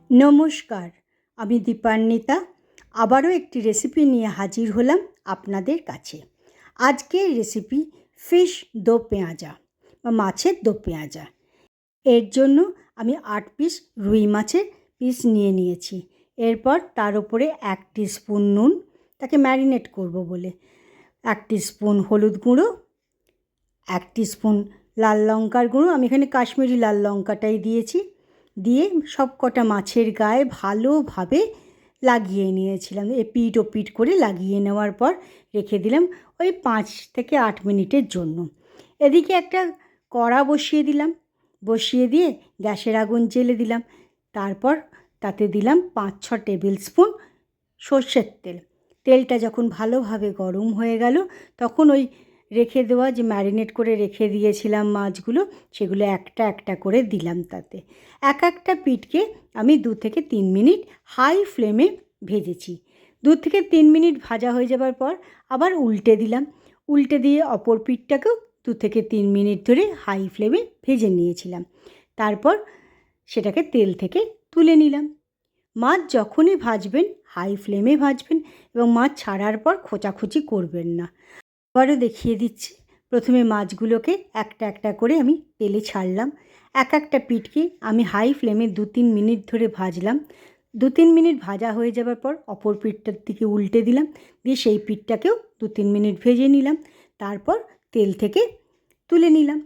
নমস্কার, আমি দীপান্বিতা আবারও একটি রেসিপি নিয়ে হাজির হলাম আপনাদের কাছে। আজকের রেসিপি ফিশ দো পেঁয়াজা বা মাছের দো পেঁয়াজা। এর জন্য আমি 8 পিস রুই মাছের পিস নিয়ে নিয়েছি। এরপর তার উপরে 1 টিস্পুন নুন, তাকে ম্যারিনেট করব বলে 1 টিস্পুন হলুদ গুঁড়ো, 1 টিস্পুন লাল লঙ্কার গুঁড়ো, আমি এখানে কাশ্মীরি লাল লঙ্কাটাই দিয়েছি, দিয়ে সব কটা মাছের গায়ে ভালোভাবে লাগিয়ে নিয়েছিলাম। এপিঠ ওপিঠ করে লাগিয়ে নেওয়ার পর রেখে দিলাম ওই 5 থেকে 8 মিনিটের জন্য। এদিকে একটা কড়া বসিয়ে দিলাম, বসিয়ে দিয়ে গ্যাসের আগুন জ্বেলে দিলাম। তারপর তাতে দিলাম 5-6 টেবিল স্পুন সর্ষের তেল। তেলটা যখন ভালোভাবে গরম হয়ে গেল তখন ওই রেখে দেওয়া যে ম্যারিনেট করে রেখে দিয়েছিলাম মাছগুলো, সেগুলো একটা একটা করে দিলাম তাতে। এক একটা পিঠকে আমি 2 থেকে 3 মিনিট হাই ফ্লেমে ভেজেছি। 2 থেকে 3 মিনিট ভাজা হয়ে যাবার পর আবার উল্টে দিলাম। উল্টে দিয়ে অপর পিঠটাকেও 2 থেকে 3 মিনিট ধরে হাই ফ্লেমে ভেজে নিয়েছিলাম। তারপর সেটাকে তেল থেকে তুলে নিলাম। মাছ যখনই ভাজবেন হাই ফ্লেমে ভাজবেন এবং মাছ ছাড়ার পর খোঁচাখুচি করবেন না। আবারও দেখিয়ে দিচ্ছি। প্রথমে মাছগুলোকে একটা একটা করে আমি তেলে ছাড়লাম। এক একটা পিঠকে আমি হাই ফ্লেমে 2-3 মিনিট ধরে ভাজলাম। 2-3 মিনিট ভাজা হয়ে যাবার পর অপর পিঠটার দিকে উল্টে দিলাম, দিয়ে সেই পিঠটাকেও 2-3 মিনিট ভেজে নিলাম। তারপর তেল থেকে তুলে নিলাম।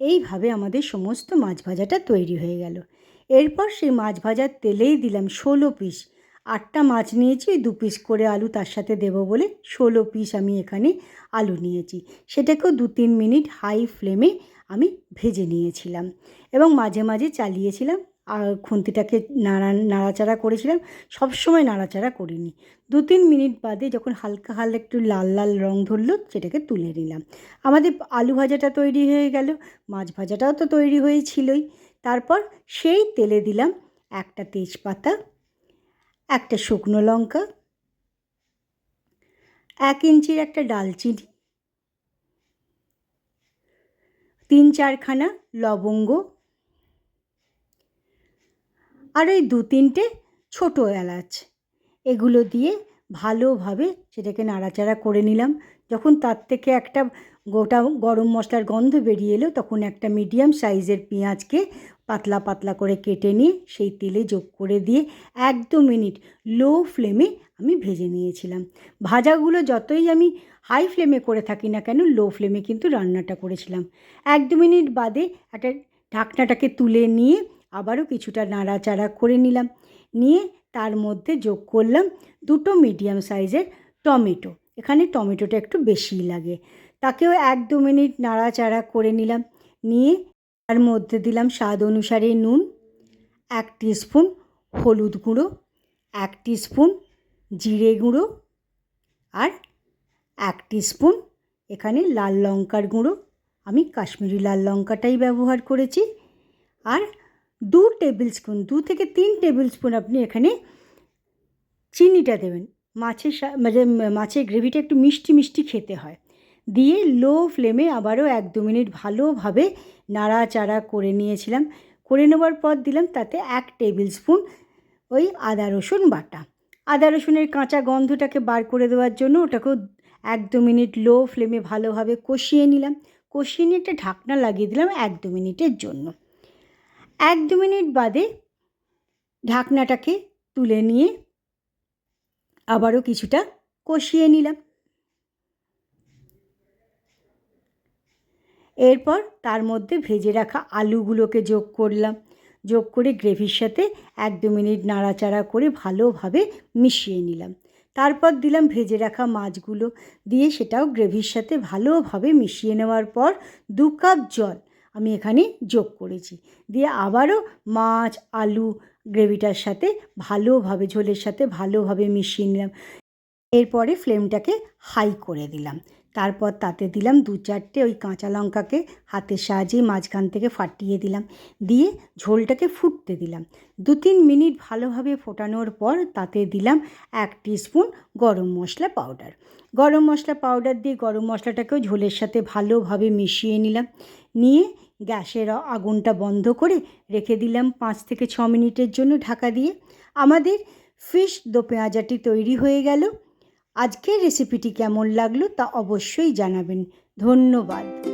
এইভাবে আমাদের সমস্ত মাছ ভাজাটা তৈরি হয়ে গেল। এরপর সেই মাছ ভাজার তেলেই দিলাম 16 পিস। 8টা মাছ নিয়েছি, ওই 2 পিস করে আলু তার সাথে দেবো বলে 16 পিস আমি এখানে আলু নিয়েছি। সেটাকেও 2-3 মিনিট হাই ফ্লেমে আমি ভেজে নিয়েছিলাম এবং মাঝে মাঝে চালিয়েছিলাম আর খুন্তিটাকে নাড়াচাড়া করেছিলাম। সবসময় নাড়াচাড়া করিনি। 2-3 মিনিট বাদে যখন হালকা হালকা একটু লাল লাল রং ধরলো সেটাকে তুলে নিলাম। আমাদের আলু ভাজাটা তৈরি হয়ে গেল, মাছ ভাজাটাও তো তৈরি হয়েছিলই। তারপর সেই তেলে দিলাম একটা তেজপাতা, একটা শুকনো লঙ্কা, 1 ইঞ্চির একটা ডালচিনি, 3-4 খানা লবঙ্গ, আর ওই 2-3টে ছোটো এলাচ। এগুলো দিয়ে ভালোভাবে সেটাকে নাড়াচাড়া করে নিলাম। যখন তার থেকে একটা গোটা গরম মশলার গন্ধ বেরিয়ে এলো তখন একটা মিডিয়াম সাইজের পেঁয়াজকে পাতলা পাতলা করে কেটে নিয়ে সেই তেলে যোগ করে দিয়ে 1-2 মিনিট লো ফ্লেমে আমি ভেজে নিয়েছিলাম। ভাজাগুলো যতই আমি হাই ফ্লেমে করে থাকি না কেন, লো ফ্লেমে কিন্তু রান্নাটা করেছিলাম। 1-2 মিনিট বাদে একটা ঢাকনাটাকে তুলে নিয়ে আবারও কিছুটা নাড়াচাড়া করে নিলাম। নিয়ে তার মধ্যে যোগ করলাম 2টো মিডিয়াম সাইজের টমেটো। এখানে টমেটোটা একটু বেশিই লাগে। তাকেও 1-2 মিনিট নাড়াচাড়া করে নিলাম। নিয়ে তার মধ্যে দিলাম স্বাদ অনুসারে নুন, 1 টিস্পুন হলুদ গুঁড়ো, 1 টিস্পুন জিরে গুঁড়ো, আর 1 টিস্পুন এখানে লাল লঙ্কার গুঁড়ো। আমি কাশ্মীরি লাল লঙ্কাটাই ব্যবহার করেছি। আর 2 টেবিল স্পুন, 2 থেকে 3 টেবিল স্পুন আপনি এখানে চিনিটা দেবেন। মাছের গ্রেভিটা একটু মিষ্টি মিষ্টি খেতে হয়। দিয়ে লো ফ্লেমে আবারও 1-2 মিনিট ভালোভাবে নাড়াচাড়া করে নিয়েছিলাম। করে নেওয়ার পর দিলাম তাতে 1 টেবিল স্পুন ওই আদা রসুন বাটা। আদা রসুনের কাঁচা গন্ধটাকে বার করে দেওয়ার জন্য ওটাকেও 1-2 মিনিট লো ফ্লেমে ভালোভাবে কষিয়ে নিলাম। কষিয়ে নিয়ে একটা ঢাকনা লাগিয়ে দিলাম 1-2 মিনিটের জন্য। 1-2 মিনিট বাদে ঢাকনাটাকে তুলে নিয়ে আবারও কিছুটা কষিয়ে নিলাম। এরপর তার মধ্যে ভেজে রাখা আলুগুলোকে যোগ করলাম। যোগ করে গ্রেভির সাথে 1-2 মিনিট নাড়াচাড়া করে ভালোভাবে মিশিয়ে নিলাম। তারপর দিলাম ভেজে রাখা মাছগুলো, দিয়ে সেটাও গ্রেভির সাথে ভালোভাবে মিশিয়ে নেওয়ার পর 2 কাপ জল আমি এখানে যোগ করেছি। দিয়ে আবারও মাছ আলু গ্রেভিটার সাথে ভালোভাবে ঝোলের সাথে ভালোভাবে মিশিয়ে নিলাম। এরপরে ফ্লেমটাকে হাই করে দিলাম। তারপর তাতে দিলাম 2-4টে ওই কাঁচা লঙ্কাকে হাতের সাহায্যে মাঝখান থেকে ফাটিয়ে দিলাম। দিয়ে ঝোলটাকে ফুটতে দিলাম। 2-3 মিনিট ভালোভাবে ফোটানোর পর তাতে দিলাম 1 টিস্পুন গরম মশলা পাউডার। গরম মশলা পাউডার দিয়ে গরম মশলাটাকেও ঝোলের সাথে ভালোভাবে মিশিয়ে নিলাম। নিয়ে গ্যাসের আগুনটা বন্ধ করে রেখে দিলাম 5 থেকে 6 মিনিটের জন্য ঢাকা দিয়ে। আমাদের ফিশ দো পেঁয়াজাটি তৈরি হয়ে গেল। আজকের রেসিপিটি কেমন লাগলো তা অবশ্যই জানাবেন। ধন্যবাদ।